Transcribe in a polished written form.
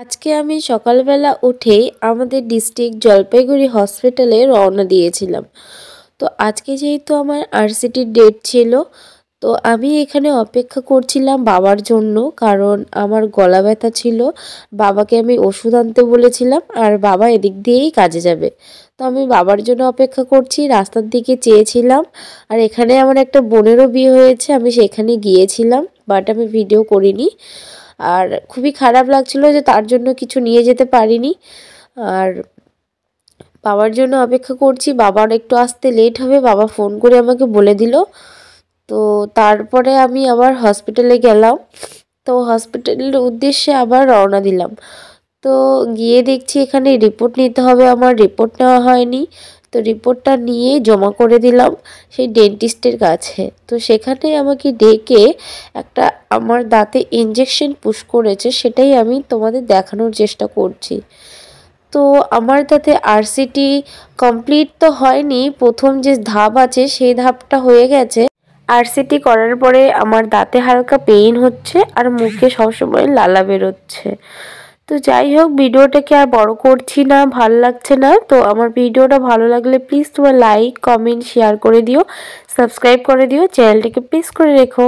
আজকে আমি সকালবেলা উঠেই আমাদের ডিস্ট্রিক্ট জলপাইগুড়ি হসপিটালে রওনা দিয়েছিলাম। তো আজকে যেহেতু আমার আরসিটির ডেট ছিল, তো আমি এখানে অপেক্ষা করছিলাম বাবার জন্য, কারণ আমার গলা ব্যথা ছিল। বাবাকে আমি ওষুধ আনতে বলেছিলাম আর বাবা এদিক দিয়েই কাজে যাবে। তো আমি বাবার জন্য অপেক্ষা করছি, রাস্তার দিকে চেয়েছিলাম। আর এখানে আমার একটা বোনেরও বিয়ে হয়েছে, আমি সেখানে গিয়েছিলাম, বাট আমি ভিডিও করিনি। আর খুবই খারাপ লাগছিল যে তার জন্য কিছু নিয়ে যেতে পারিনি। আর বাবার জন্য অপেক্ষা করছি, বাবার একটু আসতে লেট হবে, বাবা ফোন করে আমাকে বলে দিল। তো তারপরে আমি আবার হসপিটালে গেলাম। তো হসপিটালের উদ্দেশ্যে আবার রওনা দিলাম। তো গিয়ে দেখছি এখানে রিপোর্ট নিতে হবে, আমার রিপোর্ট নেওয়া হয়নি। তো রিপোর্টটা নিয়ে জমা করে দিলাম সেই ডেন্টিস্টের কাছে। তো সেখানে আমাকে ডেকে একটা আমার দাঁতে ইনজেকশন পুশ করেছে, সেটাই আমি তোমাদের দেখানোর চেষ্টা করছি। তো আমার দাঁতে আরসিটি কমপ্লিট তো হয়নি, প্রথম যে ধাপ আছে সেই ধাপটা হয়ে গেছে। আরসিটি করার পরে আমার দাঁতে হালকা পেইন হচ্ছে আর মুখে সবসময় লালা বেরোচ্ছে। তো যাই হোক, ভিডিওটাকে আর বড় করছি না, ভাল লাগছে না। তো আমার ভিডিওটা ভালো লাগলে প্লিজ তোমরা লাইক কমেন্ট শেয়ার করে দিও, সাবস্ক্রাইব করে দিও, চ্যানেলটাকে প্লিজ করে রেখো।